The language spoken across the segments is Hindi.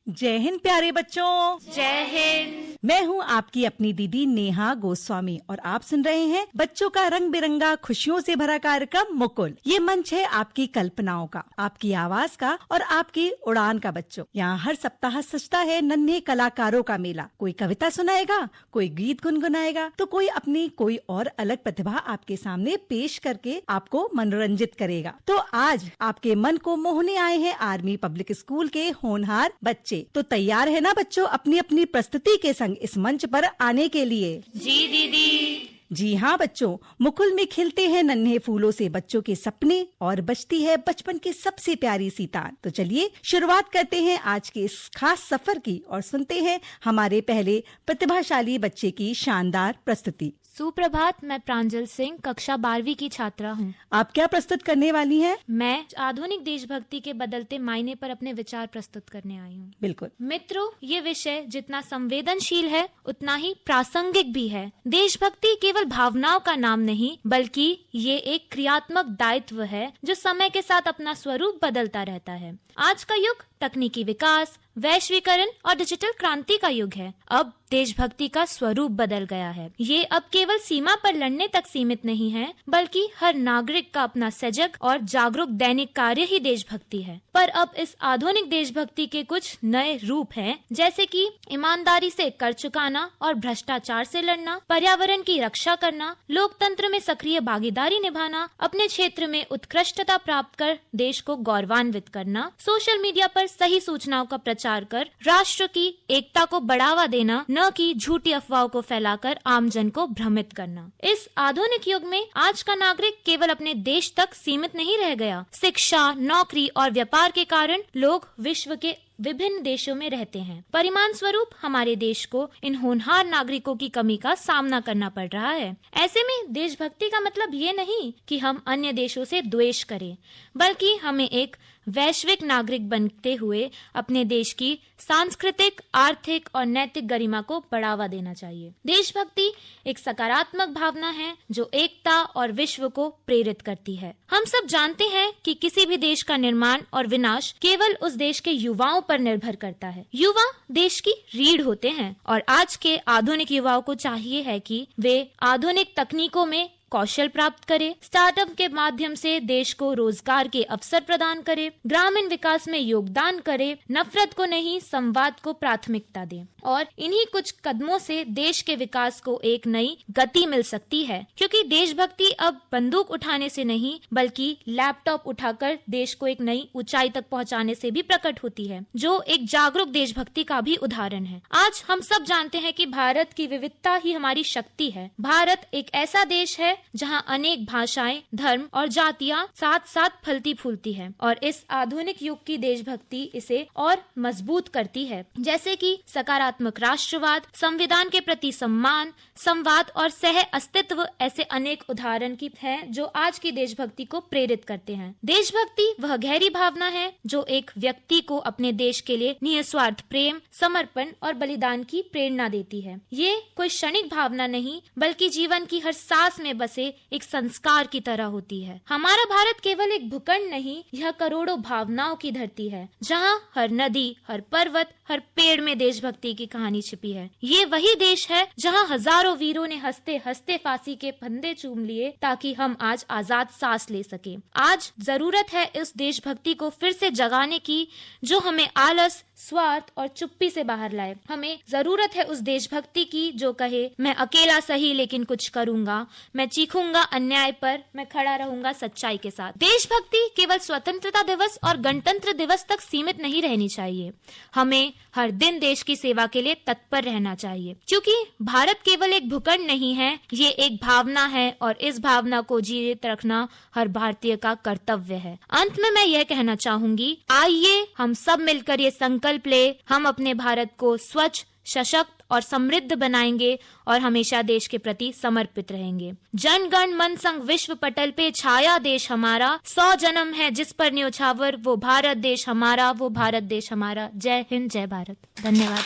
जय हिंद प्यारे बच्चों। जय हिंद। मैं हूँ आपकी अपनी दीदी नेहा गोस्वामी और आप सुन रहे हैं बच्चों का रंग बिरंगा खुशियों से भरा कार्यक्रम मुकुल। ये मंच है आपकी कल्पनाओं का, आपकी आवाज का और आपकी उड़ान का। बच्चों, यहाँ हर सप्ताह सजता है नन्हे कलाकारों का मेला। कोई कविता सुनाएगा, कोई गीत गुनगुनाएगा, तो कोई अपनी कोई और अलग प्रतिभा आपके सामने पेश करके आपको मनोरंजित करेगा। तो आज आपके मन को मोहने आए हैं आर्मी पब्लिक स्कूल के होनहार बच्चे। तो तैयार है ना बच्चों अपनी अपनी प्रस्तुति के संग इस मंच पर आने के लिए? जी दीदी। जी हाँ बच्चों, मुकुल में खिलते हैं नन्हे फूलों से बच्चों के सपने और बजती है बचपन की सबसे प्यारी सी तान। तो चलिए शुरुआत करते हैं आज के इस खास सफर की और सुनते हैं हमारे पहले प्रतिभाशाली बच्चे की शानदार प्रस्तुति। सुप्रभात, मैं प्रांजल सिंह कक्षा 12वीं की छात्रा हूँ। आप क्या प्रस्तुत करने वाली हैं? मैं आधुनिक देशभक्ति के बदलते मायने पर अपने विचार प्रस्तुत करने आई हूँ। बिल्कुल मित्रों, ये विषय जितना संवेदनशील है उतना ही प्रासंगिक भी है। देशभक्ति केवल भावनाओं का नाम नहीं, बल्कि ये एक क्रियात्मक दायित्व है जो समय के साथ अपना स्वरूप बदलता रहता है। आज का युग तकनीकी विकास, वैश्वीकरण और डिजिटल क्रांति का युग है। अब देशभक्ति का स्वरूप बदल गया है। ये अब केवल सीमा पर लड़ने तक सीमित नहीं है, बल्कि हर नागरिक का अपना सजग और जागरूक दैनिक कार्य ही देशभक्ति है। पर अब इस आधुनिक देशभक्ति के कुछ नए रूप हैं, जैसे कि ईमानदारी से कर चुकाना और भ्रष्टाचार से लड़ना, पर्यावरण की रक्षा करना, लोकतंत्र में सक्रिय भागीदारी निभाना, अपने क्षेत्र में उत्कृष्टता प्राप्त कर देश को गौरवान्वित करना, सोशल मीडिया पर सही सूचनाओं का प्रचार कर राष्ट्र की एकता को बढ़ावा देना, न कि झूठी अफवाहों को फैलाकर आमजन को भ्रमित करना। इस आधुनिक युग में आज का नागरिक केवल अपने देश तक सीमित नहीं रह गया। शिक्षा, नौकरी और व्यापार के कारण लोग विश्व के विभिन्न देशों में रहते हैं। परिणाम स्वरूप हमारे देश को इन होनहार नागरिकों की कमी का सामना करना पड़ रहा है। ऐसे में देशभक्ति का मतलब ये नहीं कि हम अन्य देशों से द्वेष करें, बल्कि हमें एक वैश्विक नागरिक बनते हुए अपने देश की सांस्कृतिक, आर्थिक और नैतिक गरिमा को बढ़ावा देना चाहिए। देशभक्ति एक सकारात्मक भावना है जो एकता और विश्व को प्रेरित करती है। हम सब जानते हैं कि किसी भी देश का निर्माण और विनाश केवल उस देश के युवाओं पर निर्भर करता है। युवा देश की रीढ़ होते हैं और आज के आधुनिक युवाओं को चाहिए है कि वे आधुनिक तकनीकों में कौशल प्राप्त करे, स्टार्टअप के माध्यम से देश को रोजगार के अवसर प्रदान करे, ग्रामीण विकास में योगदान करे, नफरत को नहीं संवाद को प्राथमिकता दे। और इन्हीं कुछ कदमों से देश के विकास को एक नई गति मिल सकती है, क्योंकि देशभक्ति अब बंदूक उठाने से नहीं बल्कि लैपटॉप उठाकर देश को एक नई ऊंचाई तक पहुंचाने से भी प्रकट होती है, जो एक जागरूक देशभक्ति का भी उदाहरण है। आज हम सब जानते हैं कि भारत की विविधता ही हमारी शक्ति है। भारत एक ऐसा देश है जहां अनेक भाषाएं, धर्म और जातियां साथ साथ फलती फूलती है और इस आधुनिक युग की देशभक्ति इसे और मजबूत करती है, जैसे कि सकारात्मक राष्ट्रवाद, संविधान के प्रति सम्मान, संवाद और सह अस्तित्व। ऐसे अनेक उदाहरण की हैं जो आज की देशभक्ति को प्रेरित करते हैं। देशभक्ति वह गहरी भावना है जो एक व्यक्ति को अपने देश के लिए निस्वार्थ प्रेम, समर्पण और बलिदान की प्रेरणा देती है। ये कोई क्षणिक भावना नहीं, बल्कि जीवन की हर सांस में बसे एक संस्कार की तरह होती है। हमारा भारत केवल एक भूखंड नहीं, यह करोड़ों भावनाओं की धरती है, जहाँ हर नदी, हर पर्वत, हर पेड़ में देशभक्ति की कहानी छिपी है। ये वही देश है जहाँ हजारों वीरों ने हंसते हंसते फांसी के फंदे चूम लिए ताकि हम आज आजाद सांस ले सके। आज जरूरत है इस देशभक्ति को फिर से जगाने की, जो हमें आलस, स्वार्थ और चुप्पी से बाहर लाए। हमें जरूरत है उस देशभक्ति की जो कहे, मैं अकेला सही लेकिन कुछ करूंगा, मैं चीखूंगा अन्याय पर, मैं खड़ा रहूंगा सच्चाई के साथ। देशभक्ति केवल स्वतंत्रता दिवस और गणतंत्र दिवस तक सीमित नहीं रहनी चाहिए। हमें हर दिन देश की सेवा के लिए तत्पर रहना चाहिए, क्योंकि भारत केवल एक भूखंड नहीं है, ये एक भावना है और इस भावना को जीवित रखना हर भारतीय का कर्तव्य है। अंत में मैं यह कहना चाहूंगी, आइए हम सब मिलकर ये संकल्प ले, हम अपने भारत को स्वच्छ, सशक्त और समृद्ध बनाएंगे और हमेशा देश के प्रति समर्पित रहेंगे। जन गण मन संग विश्व पटल पे छाया देश हमारा, 100 जन्म है जिस पर न्योछावर, वो भारत देश हमारा, वो भारत देश हमारा। जय हिंद, जय भारत। धन्यवाद।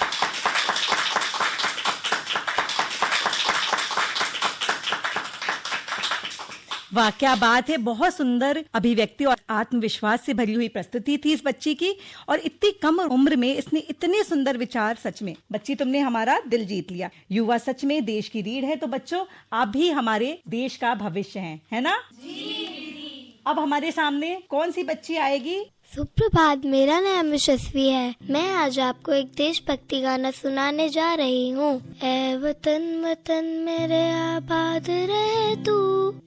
वाह, क्या बात है। बहुत सुंदर अभिव्यक्ति और आत्मविश्वास से भरी हुई प्रस्तुति थी इस बच्ची की, और इतनी कम उम्र में इसने इतने सुंदर विचार। सच में बच्ची, तुमने हमारा दिल जीत लिया। युवा सच में देश की रीढ़ है, तो बच्चों आप भी हमारे देश का भविष्य हैं, है ना? जी। अब हमारे सामने कौन सी बच्ची आएगी? सुप्रभात, मेरा नाम यशस्वी है। मैं आज आपको एक देशभक्ति गाना सुनाने जा रही हूँ। ऐ वतन वतन मेरे आबाद रहे तू,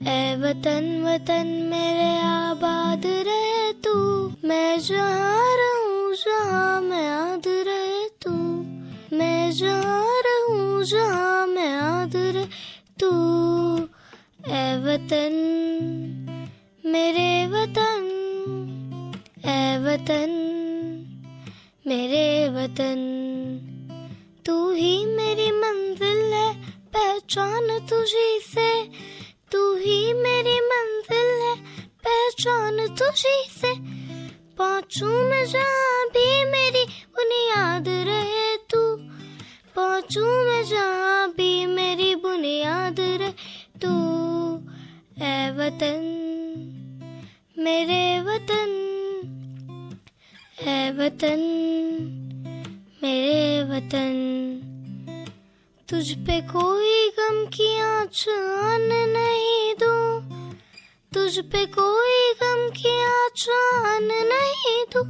ऐ वतन वतन मेरे आबाद रहे तू, मैं जहाँ रहूँ जहाँ मैं याद रहे तू, मैं जहाँ रहूँ जहाँ मैं याद रहे तू, ऐ वतन मेरे वतन, ऐ वतन मेरे वतन, तू ही मेरी मंजिल है, पहचान तुझी से, तू ही मेरी मंजिल है, पहचान तुझी से, पहुँचूं मैं जहाँ भी मेरी बुनियाद रहे तू, पहुँचूं मैं जहाँ भी मेरी बुनियाद रहे तू, ऐ वतन मेरे वतन, ऐ वतन मेरे वतन, तुझ पे कोई गम की आँच आने नहीं दूं, तुझ पे कोई गम की आँच आने नहीं दूं,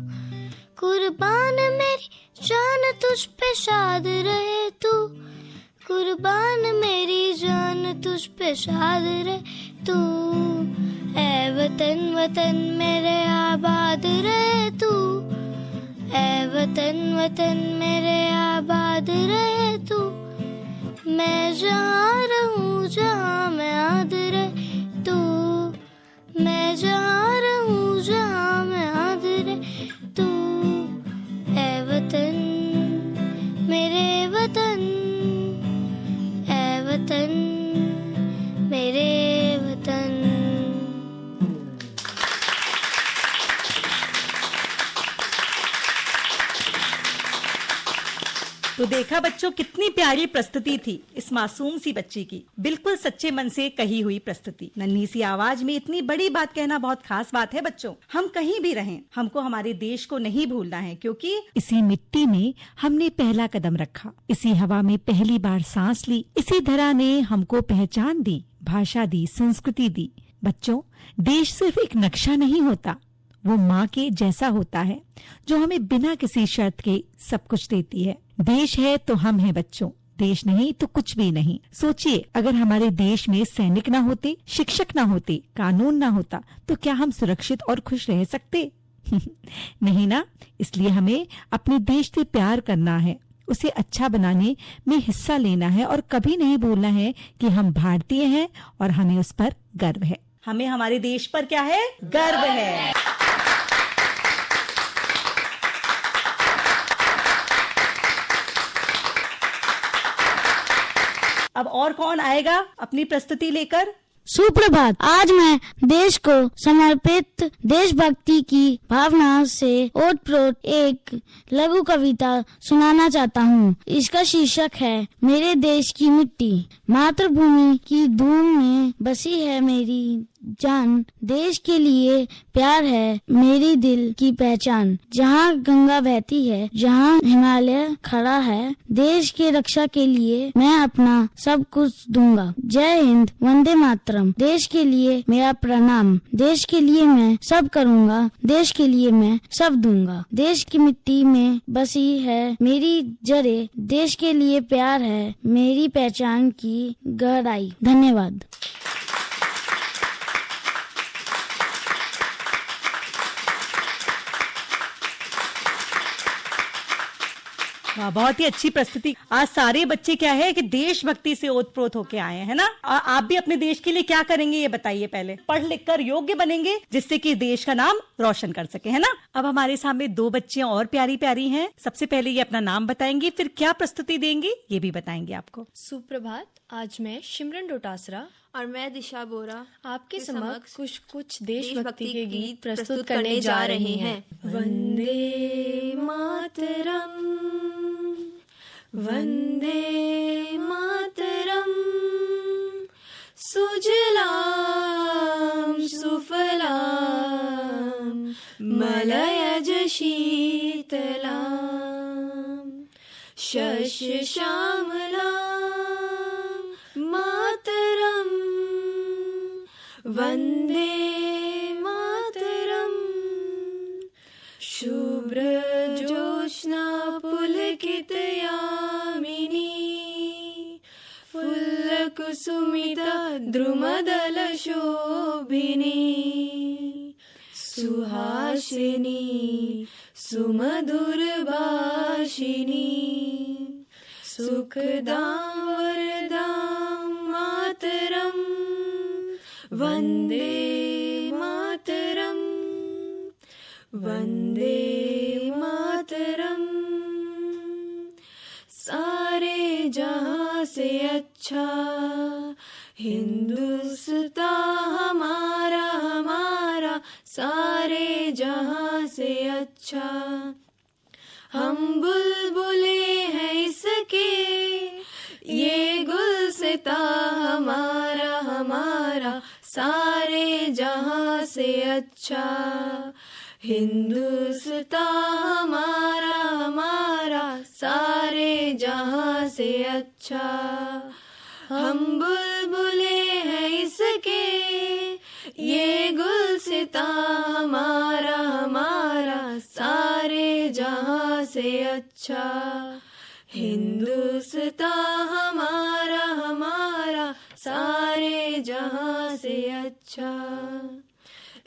कुर्बान मेरी जान तुझ पे शाद रहे तू, कुर्बान मेरी जान तुझ पे शाद रहे तू, ऐ वतन वतन मेरे आबाद रहे तू, ऐ वतन वतन मेरे आबाद रहे तू, मैं जहाँ रहूँ जहाँ मैं याद रहे तू, मैं जहाँ रहूँ जहाँ मैं याद रहे तू, ऐ वतन मेरे वतन, ऐ वतन मेरे वतन। तो देखा बच्चों, कितनी प्यारी प्रस्तुति थी इस मासूम सी बच्ची की। बिल्कुल सच्चे मन से कही हुई प्रस्तुति। नन्ही सी आवाज में इतनी बड़ी बात कहना बहुत खास बात है बच्चों। हम कहीं भी रहें, हमको हमारे देश को नहीं भूलना है, क्योंकि इसी मिट्टी में हमने पहला कदम रखा, इसी हवा में पहली बार सांस ली, इसी धरा ने हमको पहचान दी, भाषा दी, संस्कृति दी। बच्चों, देश सिर्फ एक नक्शा नहीं होता, वो माँ के जैसा होता है जो हमें बिना किसी शर्त के सब कुछ देती है। देश है तो हम हैं बच्चों, देश नहीं तो कुछ भी नहीं। सोचिए, अगर हमारे देश में सैनिक ना होते, शिक्षक ना होते, कानून ना होता, तो क्या हम सुरक्षित और खुश रह सकते? नहीं ना। इसलिए हमें अपने देश से प्यार करना है, उसे अच्छा बनाने में हिस्सा लेना है, और कभी नहीं भूलना है कि हम भारतीय हैं और हमें उस पर गर्व है। हमें हमारे देश पर क्या है? गर्व है। अब और कौन आएगा अपनी प्रस्तुति लेकर? सुप्रभात, आज मैं देश को समर्पित देशभक्ति की भावना से ओतप्रोत एक लघु कविता सुनाना चाहता हूँ। इसका शीर्षक है मेरे देश की मिट्टी। मातृभूमि की धूम में बसी है मेरी जान, देश के लिए प्यार है मेरी दिल की पहचान। जहाँ गंगा बहती है, जहाँ हिमालय खड़ा है, देश के रक्षा के लिए मैं अपना सब कुछ दूंगा। जय हिंद, वंदे मातरम। देश के लिए मेरा प्रणाम, देश के लिए मैं सब करूँगा, देश के लिए मैं सब दूंगा। देश की मिट्टी में बसी है मेरी जड़ें, देश के लिए प्यार है मेरी पहचान की गहराई। धन्यवाद। वाह, बहुत ही अच्छी प्रस्तुति। आज सारे बच्चे क्या है कि देशभक्ति से ओतप्रोत होके आए हैं, है ना? आप भी अपने देश के लिए क्या करेंगे ये बताइए। पहले पढ़ लिख कर योग्य बनेंगे, जिससे कि देश का नाम रोशन कर सके, है ना? अब हमारे सामने दो बच्चियां और प्यारी प्यारी हैं। सबसे पहले ये अपना नाम बताएंगी, फिर क्या प्रस्तुति देंगी ये भी बताएंगे आपको। सुप्रभात, आज मैं सिमरन डोटासरा और मैं दिशा बोरा आपके समक्ष कुछ देशभक्ति के गीत प्रस्तुत करने जा रहे हैं। वंदे मातरम, वंदे मातरम, सुजलाम शीतलां शस्य श्यामलां मातरं वन्दे मातरम्। शुभ्रजोत्स्ना पुलकितयामिनी फुल्लकुसुमिता द्रुमदलशोभिनी सुहासिनी सुमधुरभाषिणी सुखदां वरदां मातरं वन्दे मातरम् वन्दे मातरम्। सारे जहां से अच्छा हिंदुस्तान हमारा हमारा, सारे जहां से अच्छा। हम बुलबुले हैं इसके ये गुलसिता हमारा हमारा, सारे जहां से अच्छा। हिंदुस्तान हमारा हमारा, सारे जहां से अच्छा। हम बुलबुले हैं इसके ये गुलसिता हमारा हमारा, सारे जहां से अच्छा। हिंदुस्तान हमारा हमारा, सारे जहां से अच्छा।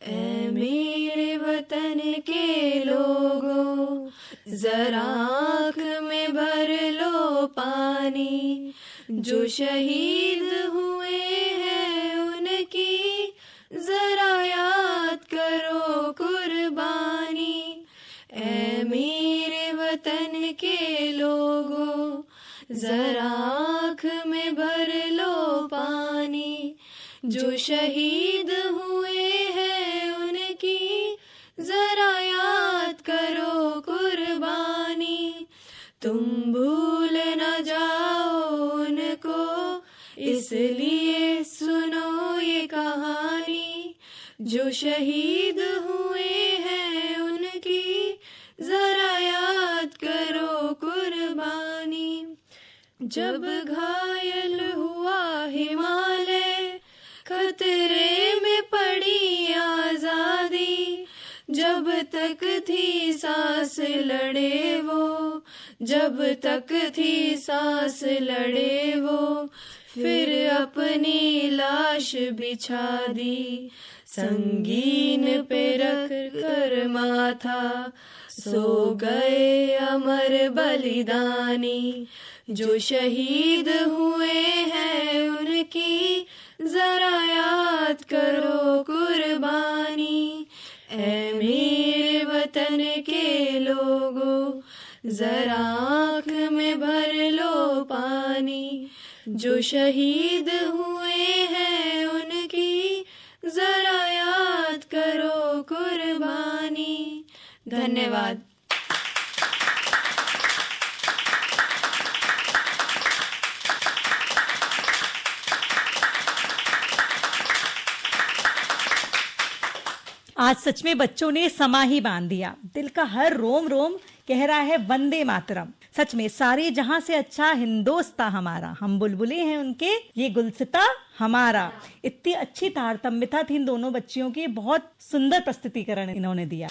ऐ मेरे वतन के लोगों जरा आँख में भर लो पानी, जो शहीद हुए हैं उनकी जरा याद करो कुर्बानी। ऐ मेरे वतन के लोगों जरा आँख में भर लो पानी, जो शहीद हुए हैं उनकी जरा याद करो कुर्बानी। तुम भूल न जाओ उनको इसलिए सुनो ये कहानी, जो शहीद हुए हैं उनकी जरा याद करो कुर्बानी। जब घायल हुआ हिमालय खतरे में पड़ी आजादी, जब तक थी सांस लड़े वो, जब तक थी सांस लड़े वो, फिर अपनी लाश बिछा दी संगीन पे रख कर माथा। सो गए अमर बलिदानी, जो शहीद हुए हैं उनकी जरा याद करो कुर्बानी। ऐ मेरे वतन के लोगों जरा आँख में भर लो पानी, जो शहीद हुए हैं उनकी जरा याद करो कुर्बानी। धन्यवाद। आज सच में बच्चों ने समा ही बांध दिया। दिल का हर रोम रोम कह रहा है वंदे मातरम। सच में सारे जहां से अच्छा हिंदोस्तां हमारा, हम बुलबुले हैं उनके ये गुलसिता हमारा। इतनी अच्छी तारतम्यता थी इन दोनों बच्चियों की, बहुत सुंदर प्रस्तुतिकरण इन्होंने दिया।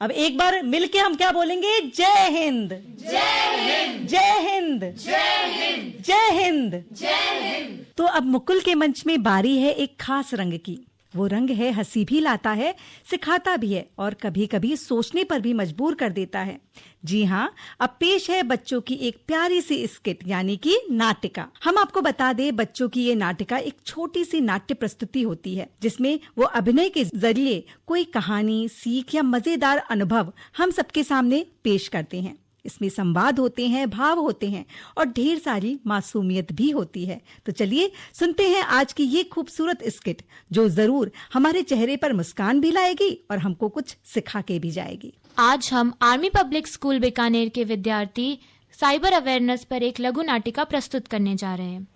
अब एक बार मिलके हम क्या बोलेंगे? जय हिंद, जय हिंद, जय हिंद, जय हिंद, जय हिंद, जय हिंद। तो अब मुकुल के मंच में बारी है एक खास रंग की। वो रंग है हंसी भी लाता है, सिखाता भी है और कभी कभी सोचने पर भी मजबूर कर देता है। जी हाँ, अब पेश है बच्चों की एक प्यारी सी स्किट यानी कि नाटिका। हम आपको बता दें, बच्चों की ये नाटिका एक छोटी सी नाट्य प्रस्तुति होती है जिसमें वो अभिनय के जरिए कोई कहानी, सीख या मजेदार अनुभव हम सबके सामने पेश करते हैं। इसमें संवाद होते हैं, भाव होते हैं और ढेर सारी मासूमियत भी होती है। तो चलिए सुनते हैं आज की ये खूबसूरत स्किट जो जरूर हमारे चेहरे पर मुस्कान भी लाएगी और हमको कुछ सिखा के भी जाएगी। आज हम आर्मी पब्लिक स्कूल बीकानेर के विद्यार्थी साइबर अवेयरनेस पर एक लघु नाटिका प्रस्तुत करने जा रहे हैं।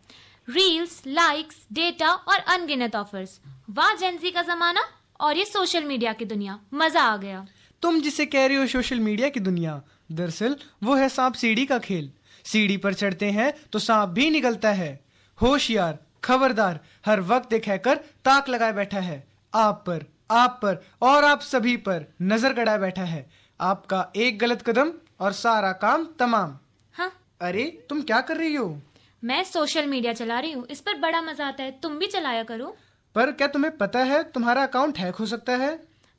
रील्स, लाइक्स, डेटा और अनगिनत ऑफर्स, वाह जेन ज़ी का जमाना और ये सोशल मीडिया की दुनिया। मजा आ गया। तुम जिसे कह रही हो सोशल मीडिया की दुनिया, दरअसल वो है सांप सीढ़ी का खेल। सीढ़ी पर चढ़ते हैं तो सांप भी निकलता है। होशियार, खबरदार, हर वक्त एक हैकर ताक लगाए बैठा है। आप पर और आप सभी पर नजर गड़ाए बैठा है। आपका एक गलत कदम और सारा काम तमाम। हाँ, अरे तुम क्या कर रही हो? मैं सोशल मीडिया चला रही हूँ, इस पर बड़ा मजा आता है, तुम भी चलाया करो। पर क्या तुम्हें पता है तुम्हारा अकाउंट हैक हो सकता है?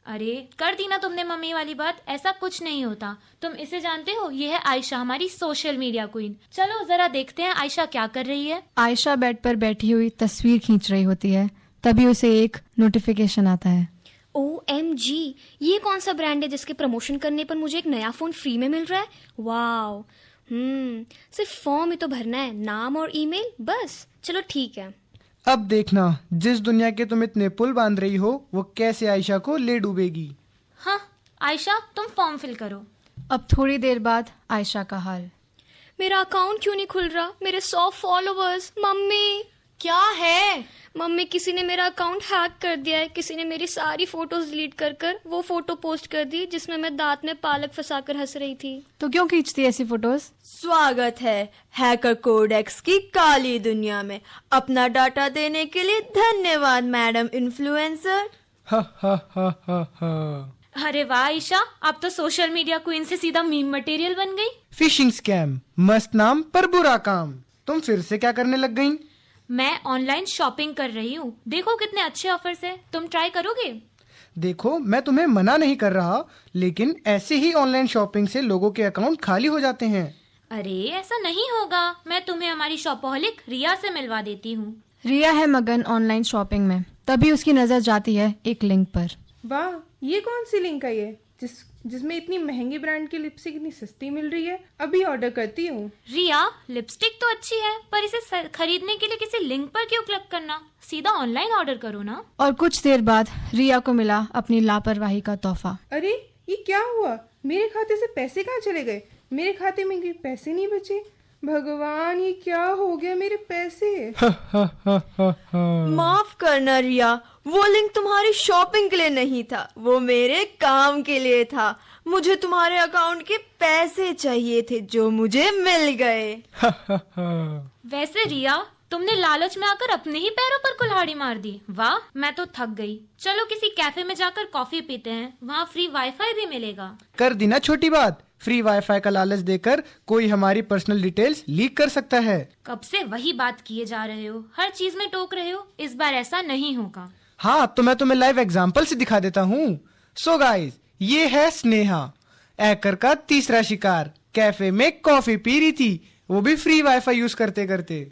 अरे कर दी ना तुमने मम्मी वाली बात। ऐसा कुछ नहीं होता। तुम इसे जानते हो? ये है आयशा, हमारी सोशल मीडिया क्वीन। चलो जरा देखते हैं आयशा क्या कर रही है। आयशा बेड पर बैठी हुई तस्वीर खींच रही होती है, तभी उसे एक नोटिफिकेशन आता है। OMG, ये कौन सा ब्रांड है जिसके प्रमोशन करने पर मुझे एक नया फोन फ्री में मिल रहा है? वाओ। सिर्फ फॉर्म ही तो भरना है, नाम और ईमेल, बस। चलो ठीक है। अब देखना जिस दुनिया के तुम इतने पुल बांध रही हो वो कैसे आयशा को ले डूबेगी। हाँ आयशा, तुम फॉर्म फिल करो। अब थोड़ी देर बाद आयशा का हाल। मेरा अकाउंट क्यों नहीं खुल रहा? मेरे 100 फॉलोवर्स। मम्मी क्या है? मम्मी, किसी ने मेरा अकाउंट हैक कर दिया है। किसी ने मेरी सारी फोटोज डिलीट कर वो फोटो पोस्ट कर दी जिसमें मैं दांत में पालक फंसाकर हंस रही थी। तो क्यों खींचती ऐसी फोटोज? स्वागत है हैकर कोडेक्स की काली दुनिया में। अपना डाटा देने के लिए धन्यवाद मैडम इन्फ्लुएंसर। हा हा हा हा हा। अरे वाह आयशा, आप तो सोशल मीडिया क्वीन से सीधा मीम मटेरियल बन गई। फिशिंग स्कैम, मस्त नाम पर बुरा काम। तुम फिर से क्या करने लग गई? मैं ऑनलाइन शॉपिंग कर रही हूँ। देखो कितने अच्छे ऑफर्स हैं, तुम ट्राई करोगे? देखो मैं तुम्हें मना नहीं कर रहा, लेकिन ऐसे ही ऑनलाइन शॉपिंग से लोगों के अकाउंट खाली हो जाते हैं। अरे ऐसा नहीं होगा, मैं तुम्हें हमारी शॉपहोलिक रिया से मिलवा देती हूँ। रिया है मगन ऑनलाइन शॉपिंग में, तभी उसकी नजर जाती है एक लिंक पर। वाह, ये कौन सी लिंक है ये जिसमें इतनी महंगी ब्रांड की लिपस्टिक इतनी सस्ती मिल रही है? अभी ऑर्डर करती हूँ। रिया, लिपस्टिक तो अच्छी है, पर इसे खरीदने के लिए किसी लिंक पर क्यों क्लिक करना? सीधा ऑनलाइन ऑर्डर करो ना। और कुछ देर बाद रिया को मिला अपनी लापरवाही का तोहफा। अरे ये क्या हुआ? मेरे खाते से पैसे कहाँ चले गए? मेरे खाते में पैसे नहीं बचे। भगवान, ये क्या हो गया मेरे पैसे? माफ करना रिया, वो लिंक तुम्हारी शॉपिंग के लिए नहीं था, वो मेरे काम के लिए था। मुझे तुम्हारे अकाउंट के पैसे चाहिए थे जो मुझे मिल गए। वैसे रिया, तुमने लालच में आकर अपने ही पैरों पर कुल्हाड़ी मार दी। वाह, मैं तो थक गई। चलो किसी कैफे में जाकर कॉफी पीते हैं, वहाँ फ्री वाईफाई भी मिलेगा। कर दी ना छोटी बात। फ्री वाईफाई का लालच देकर कोई हमारी पर्सनल डिटेल्स लीक कर सकता है। कब से वही बात किए जा रहे हो, हर चीज में टोक रहे हो। इस बार ऐसा नहीं होगा। हाँ, तो मैं तुम्हें लाइव एग्जांपल से दिखा देता हूँ। सो गाइस, ये है स्नेहा, हैकर का तीसरा शिकार। कैफे में कॉफी पी रही थी, वो भी फ्री वाईफाई यूज करते करते।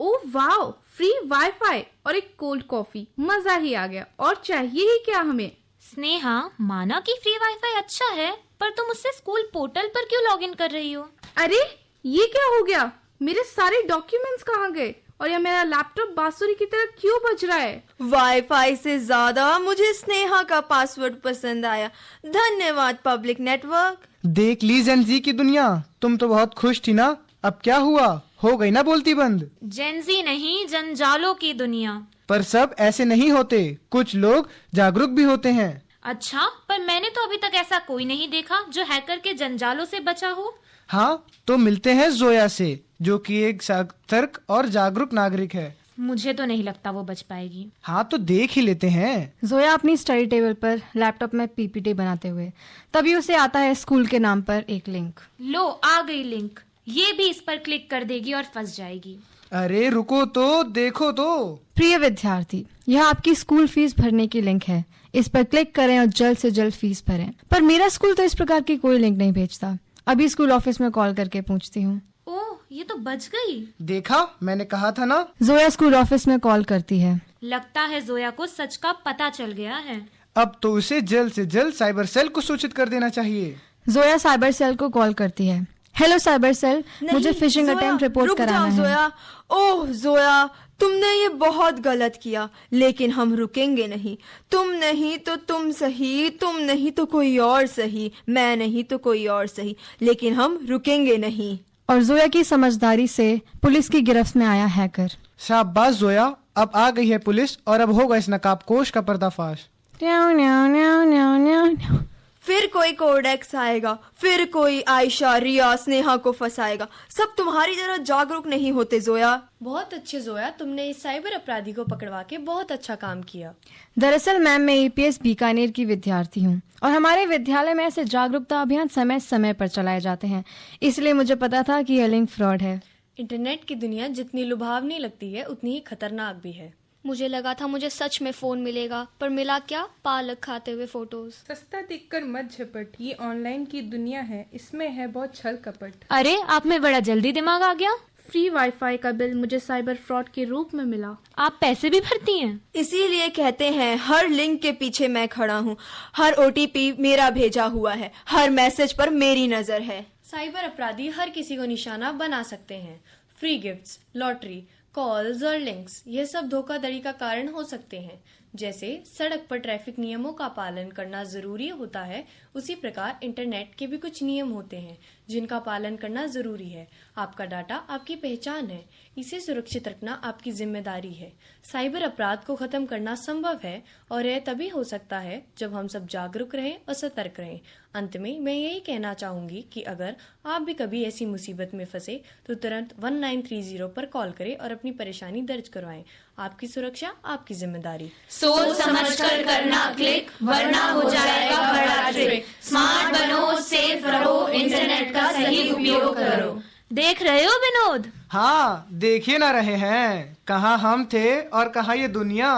ओह वाओ, फ्री वाईफाई और एक कोल्ड कॉफी, मजा ही आ गया। और चाहिए ही क्या हमें? स्नेहा, माना कि फ्री वाईफाई अच्छा है, पर तुम उससे स्कूल पोर्टल पर क्यों लॉगिन कर रही हो? अरे ये क्या हो गया? मेरे सारे डॉक्यूमेंट्स कहाँ गए? और यह मेरा लैपटॉप बांसुरी की तरह क्यों बज रहा है? वाईफाई से ज्यादा मुझे स्नेहा का पासवर्ड पसंद आया। धन्यवाद पब्लिक नेटवर्क। देख ली जेनजी की दुनिया। तुम तो बहुत खुश थी ना, अब क्या हुआ? हो गई ना बोलती बंद। जेनजी नहीं, जंजालों की दुनिया। पर सब ऐसे नहीं होते, कुछ लोग जागरूक भी होते हैं। अच्छा, पर मैंने तो अभी तक ऐसा कोई नहीं देखा जो हैकर के जंजालों से बचा हो। हाँ, तो मिलते हैं जोया से, जो कि एक सतर्क और जागरूक नागरिक है। मुझे तो नहीं लगता वो बच पाएगी। हाँ, तो देख ही लेते हैं। जोया अपनी स्टडी टेबल पर लैपटॉप में पीपीटी बनाते हुए, तभी उसे आता है स्कूल के नाम पर एक लिंक। लो, आ गई लिंक। ये भी इस पर क्लिक कर देगी और फंस जाएगी। अरे रुको तो, देखो तो। प्रिय विद्यार्थी, यह आपकी स्कूल फीस भरने की लिंक है। इस पर क्लिक करें और जल्द से जल्द फीस भरें। पर मेरा स्कूल तो इस प्रकार की कोई लिंक नहीं भेजता। अभी स्कूल ऑफिस में कॉल करके पूछती हूँ। ओह, ये तो बच गई। देखा, मैंने कहा था ना। जोया स्कूल ऑफिस में कॉल करती है। लगता है जोया को सच का पता चल गया है। अब तो उसे जल्द से जल्द साइबर सेल को सूचित कर देना चाहिए। जोया साइबर सेल को कॉल करती है। हेलो साइबर सेल, मुझे फिशिंग अटेम्प्ट रिपोर्ट कराना है। जोया, ओह जोया, तुमने ये बहुत गलत किया, लेकिन हम रुकेंगे नहीं। तुम नहीं तो तुम सही, तुम नहीं तो कोई और सही, मैं नहीं तो कोई और सही, लेकिन हम रुकेंगे नहीं। और जोया की समझदारी से पुलिस की गिरफ्त में आया हैकर। शाबाश जोया, अब आ गई है पुलिस और अब होगा इस नकाबपोश का पर्दाफाश। न्याव न्याव न्याव न्याव न्याव न्याव। फिर कोई कोडेक्स आएगा, फिर कोई आयशा, रिया, स्नेहा को फंसाएगा। सब तुम्हारी तरह जागरूक नहीं होते जोया। बहुत अच्छे जोया, तुमने इस साइबर अपराधी को पकड़वा के बहुत अच्छा काम किया। दरअसल मैम, मैं EPS बीकानेर की विद्यार्थी हूँ और हमारे विद्यालय में ऐसे जागरूकता अभियान समय समय पर चलाए जाते हैं, इसलिए मुझे पता था कि यह लिंक फ्रॉड है। इंटरनेट की दुनिया जितनी लुभावनी लगती है उतनी ही खतरनाक भी है। मुझे लगा था मुझे सच में फोन मिलेगा, पर मिला क्या, पालक खाते हुए फोटोज। सस्ता देखकर मत झपट, ये ऑनलाइन की दुनिया है, इसमें है बहुत छल कपट। अरे, आप में बड़ा जल्दी दिमाग आ गया। फ्री वाईफाई का बिल मुझे साइबर फ्रॉड के रूप में मिला। आप पैसे भी भरती हैं? इसीलिए कहते हैं हर लिंक के पीछे मैं खड़ा हूँ, हर OTP मेरा भेजा हुआ है, हर मैसेज पर मेरी नजर है। साइबर अपराधी हर किसी को निशाना बना सकते हैं। फ्री गिफ्ट्स, लॉटरी, कॉल्स और लिंक्स, ये सब धोखाधड़ी का कारण हो सकते हैं। जैसे सड़क पर ट्रैफिक नियमों का पालन करना जरूरी होता है, उसी प्रकार इंटरनेट के भी कुछ नियम होते हैं जिनका पालन करना जरूरी है। आपका डाटा आपकी पहचान है, इसे सुरक्षित रखना आपकी जिम्मेदारी है। साइबर अपराध को खत्म करना संभव है और यह तभी हो सकता है जब हम सब जागरूक रहें और सतर्क रहें। अंत में मैं यही कहना चाहूंगी कि अगर आप भी कभी ऐसी मुसीबत में फंसे तो तुरंत 1930 पर कॉल करें और अपनी परेशानी दर्ज करवाएं। आपकी सुरक्षा आपकी जिम्मेदारी। सोच समझकर करना क्लिक, वरना हो जाएगा बड़ा ट्रिक। स्मार्ट बनो, सेफ रहो, इंटरनेट का सही उपयोग करो। देख रहे हो विनोद? हाँ, देखे ना रहे हैं, कहाँ हम थे और कहाँ ये दुनिया।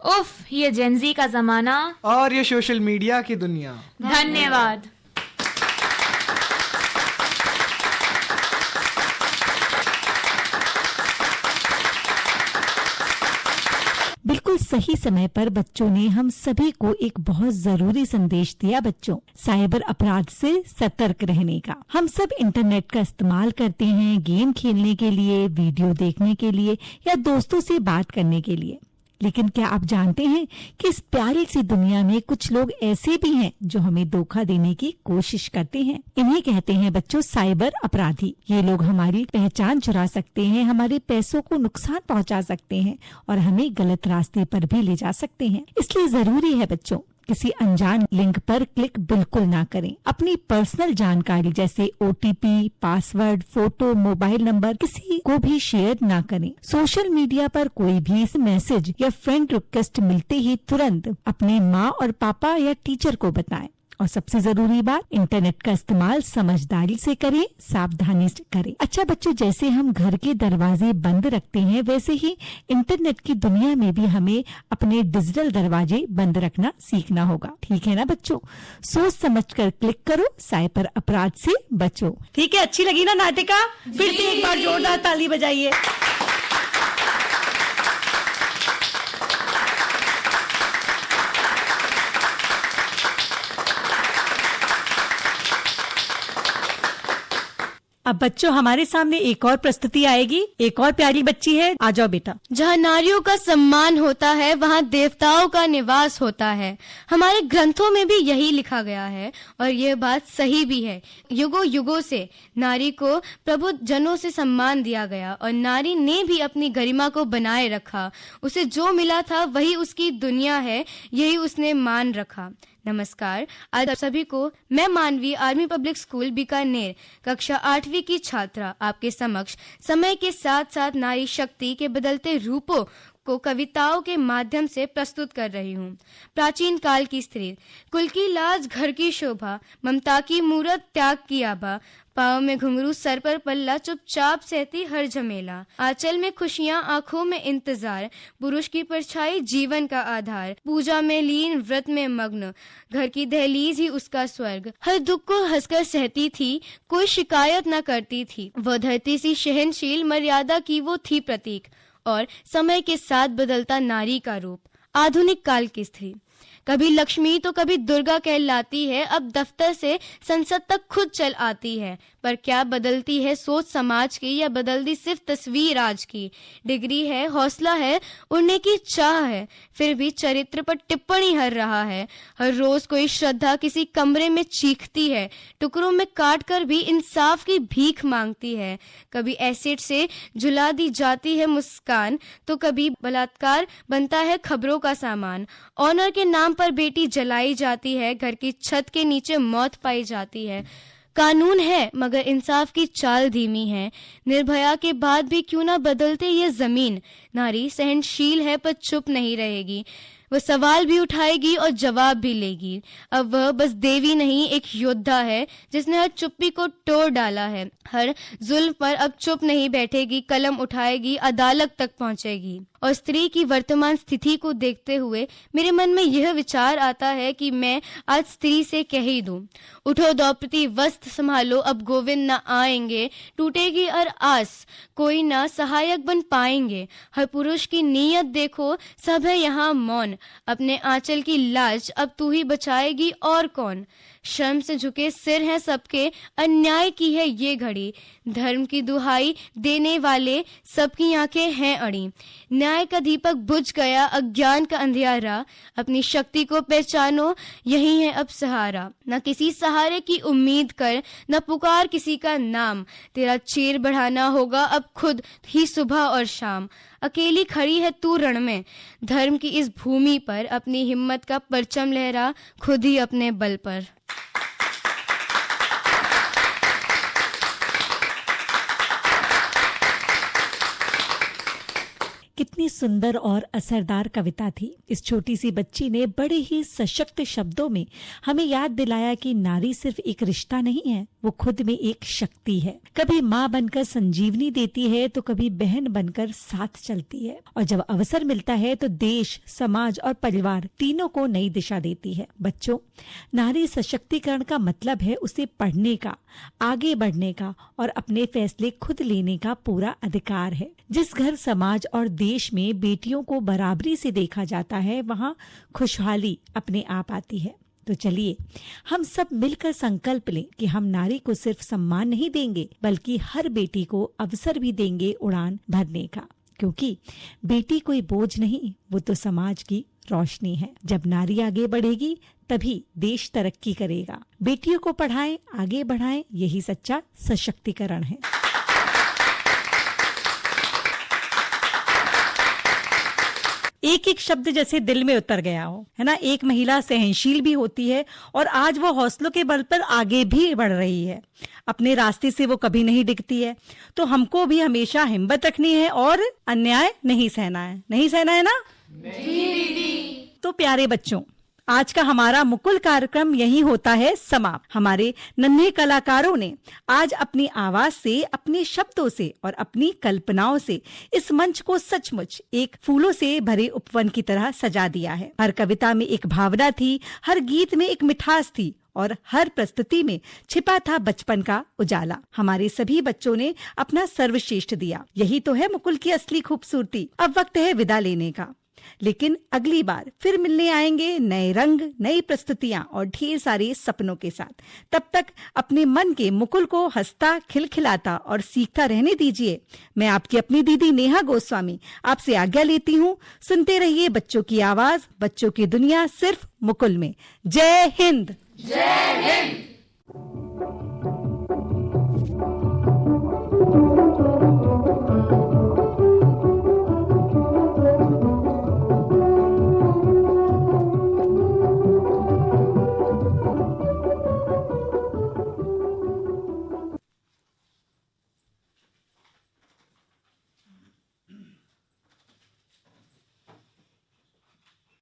उफ, ये जेनजी का जमाना और ये सोशल मीडिया की दुनिया। धन्यवाद। बिल्कुल सही समय पर बच्चों ने हम सभी को एक बहुत जरूरी संदेश दिया। बच्चों, साइबर अपराध से सतर्क रहने का। हम सब इंटरनेट का इस्तेमाल करते हैं गेम खेलने के लिए, वीडियो देखने के लिए या दोस्तों से बात करने के लिए। लेकिन क्या आप जानते हैं कि इस प्यारी सी दुनिया में कुछ लोग ऐसे भी हैं जो हमें धोखा देने की कोशिश करते हैं। इन्हें कहते हैं बच्चों साइबर अपराधी। ये लोग हमारी पहचान चुरा सकते हैं, हमारे पैसों को नुकसान पहुंचा सकते हैं और हमें गलत रास्ते पर भी ले जा सकते हैं। इसलिए जरूरी है बच्चों, किसी अनजान लिंक पर क्लिक बिल्कुल ना करें। अपनी पर्सनल जानकारी जैसे OTP, password, photo, mobile number किसी को भी शेयर ना करें। सोशल मीडिया पर कोई भी मैसेज या फ्रेंड रिक्वेस्ट मिलते ही तुरंत अपने माँ और पापा या टीचर को बताएं। और सबसे जरूरी बात, इंटरनेट का इस्तेमाल समझदारी से करें, सावधानी से करें। अच्छा बच्चों, जैसे हम घर के दरवाजे बंद रखते हैं, वैसे ही इंटरनेट की दुनिया में भी हमें अपने डिजिटल दरवाजे बंद रखना सीखना होगा। ठीक है ना बच्चों? सोच समझकर क्लिक करो, साइबर अपराध से बचो। ठीक है, अच्छी लगी ना नाटिका? फिर से एक बार जोरदार ताली बजाइए। अब बच्चों, हमारे सामने एक और प्रस्तुति आएगी। एक और प्यारी बच्ची है, आ जाओ बेटा। जहाँ नारियों का सम्मान होता है वहाँ देवताओं का निवास होता है। हमारे ग्रंथों में भी यही लिखा गया है और यह बात सही भी है। युगों युगों से नारी को प्रभु जनों से सम्मान दिया गया और नारी ने भी अपनी गरिमा को बनाए रखा। उसे जो मिला था वही उसकी दुनिया है, यही उसने मान रखा। नमस्कार, आज आप सभी को मैं मानवी आर्मी पब्लिक स्कूल बीकानेर कक्षा 8वीं की छात्रा आपके समक्ष समय के साथ साथ नारी शक्ति के बदलते रूपों को कविताओं के माध्यम से प्रस्तुत कर रही हूँ। प्राचीन काल की स्त्री, कुल की लाज, घर की शोभा, ममता की मूरत, त्याग की आभा, पाँव में घुंघरू, सर पर पल्ला, चुपचाप सहती हर झमेला, आंचल में खुशियाँ, आंखों में इंतजार, पुरुष की परछाई जीवन का आधार, पूजा में लीन, व्रत में मग्न, घर की दहलीज ही उसका स्वर्ग, हर दुख को हंसकर सहती थी, कोई शिकायत न करती थी। वो धरती सी सहनशील, मर्यादा की वो थी प्रतीक और समय के साथ बदलता नारी का रूप। आधुनिक काल की स्त्री, कभी लक्ष्मी तो कभी दुर्गा कहलाती है, अब दफ्तर से संसद तक खुद चल आती है। पर क्या बदलती है सोच समाज की, या बदल दी सिर्फ तस्वीर आज की? डिग्री है, हौसला है, उड़ने की चाह है, फिर भी चरित्र पर टिप्पणी हर रहा है। हर रोज कोई श्रद्धा किसी कमरे में चीखती है, टुकड़ों में काट कर भी इंसाफ की भीख मांगती है। कभी एसिड से झुला दी जाती है मुस्कान, तो कभी बलात्कार बनता है खबरों का सामान। ऑनर के नाम पर बेटी जलाई जाती है, घर की छत के नीचे मौत पाई जाती है। कानून है मगर इंसाफ की चाल धीमी है। निर्भया के बाद भी क्यों ना बदलते ये जमीन। नारी सहनशील है पर चुप नहीं रहेगी, वह सवाल भी उठाएगी और जवाब भी लेगी। अब वह बस देवी नहीं, एक योद्धा है जिसने हर चुप्पी को तोड़ डाला है। हर जुल्म पर अब चुप नहीं बैठेगी, कलम उठाएगी, अदालत तक पहुंचेगी। और स्त्री की वर्तमान स्थिति को देखते हुए मेरे मन में यह विचार आता है कि मैं आज स्त्री से कह ही दूं, उठो द्रौपदी वस्त्र संभालो, अब गोविंद न आएंगे। टूटेगी और आस, कोई ना सहायक बन पाएंगे। हर पुरुष की नीयत देखो, सब है यहाँ मौन। अपने आंचल की लाज अब तू ही बचाएगी और कौन। शर्म से झुके सिर हैं सबके, अन्याय की है ये घड़ी। धर्म की दुहाई देने वाले सबकी आंखें हैं अड़ी। न्याय का दीपक बुझ गया, अज्ञान का अंधियारा। अपनी शक्ति को पहचानो, यही है अब सहारा। न किसी सहारे की उम्मीद कर, न पुकार किसी का नाम। तेरा चीर बढ़ाना होगा अब खुद ही सुबह और शाम। अकेली खड़ी है तू रण में, धर्म की इस भूमि पर। अपनी हिम्मत का परचम लहरा, खुद ही अपने बल पर। कितनी सुंदर और असरदार कविता थी। इस छोटी सी बच्ची ने बड़े ही सशक्त शब्दों में हमें याद दिलाया कि नारी सिर्फ एक रिश्ता नहीं है, वो खुद में एक शक्ति है। कभी माँ बनकर संजीवनी देती है तो कभी बहन बनकर साथ चलती है, और जब अवसर मिलता है तो देश, समाज और परिवार तीनों को नई दिशा देती है। बच्चों, नारी सशक्तिकरण का मतलब है उसे पढ़ने का, आगे बढ़ने का और अपने फैसले खुद लेने का पूरा अधिकार है। जिस घर, समाज और देश में बेटियों को बराबरी से देखा जाता है, वहाँ खुशहाली अपने आप आती है। तो चलिए हम सब मिलकर संकल्प लें कि हम नारी को सिर्फ सम्मान नहीं देंगे, बल्कि हर बेटी को अवसर भी देंगे उड़ान भरने का। क्योंकि बेटी कोई बोझ नहीं, वो तो समाज की रोशनी है। जब नारी आगे बढ़ेगी तभी देश तरक्की करेगा। बेटियों को पढ़ाएं, आगे बढ़ाएं, यही सच्चा सशक्तिकरण है। एक एक शब्द जैसे दिल में उतर गया हो, है ना। एक महिला सहनशील भी होती है और आज वो हौसलों के बल पर आगे भी बढ़ रही है। अपने रास्ते से वो कभी नहीं डिगती है। तो हमको भी हमेशा हिम्मत रखनी है और अन्याय नहीं सहना है। नहीं सहना है ना? जी दीदी। तो प्यारे बच्चों, आज का हमारा मुकुल कार्यक्रम यही होता है समाप्त। हमारे नन्हे कलाकारों ने आज अपनी आवाज से, अपने शब्दों से और अपनी कल्पनाओं से इस मंच को सचमुच एक फूलों से भरे उपवन की तरह सजा दिया है। हर कविता में एक भावना थी, हर गीत में एक मिठास थी और हर प्रस्तुति में छिपा था बचपन का उजाला। हमारे सभी बच्चों ने अपना सर्वश्रेष्ठ दिया। यही तो है मुकुल की असली खूबसूरती। अब वक्त है विदा लेने का, लेकिन अगली बार फिर मिलने आएंगे नए रंग, नई प्रस्तुतियां और ढेर सारे सपनों के साथ। तब तक अपने मन के मुकुल को हंसता, खिलखिलाता और सीखता रहने दीजिए। मैं आपकी अपनी दीदी नेहा गोस्वामी आपसे आज्ञा लेती हूँ। सुनते रहिए बच्चों की आवाज, बच्चों की दुनिया, सिर्फ मुकुल में। जय हिंद। जय हिंद।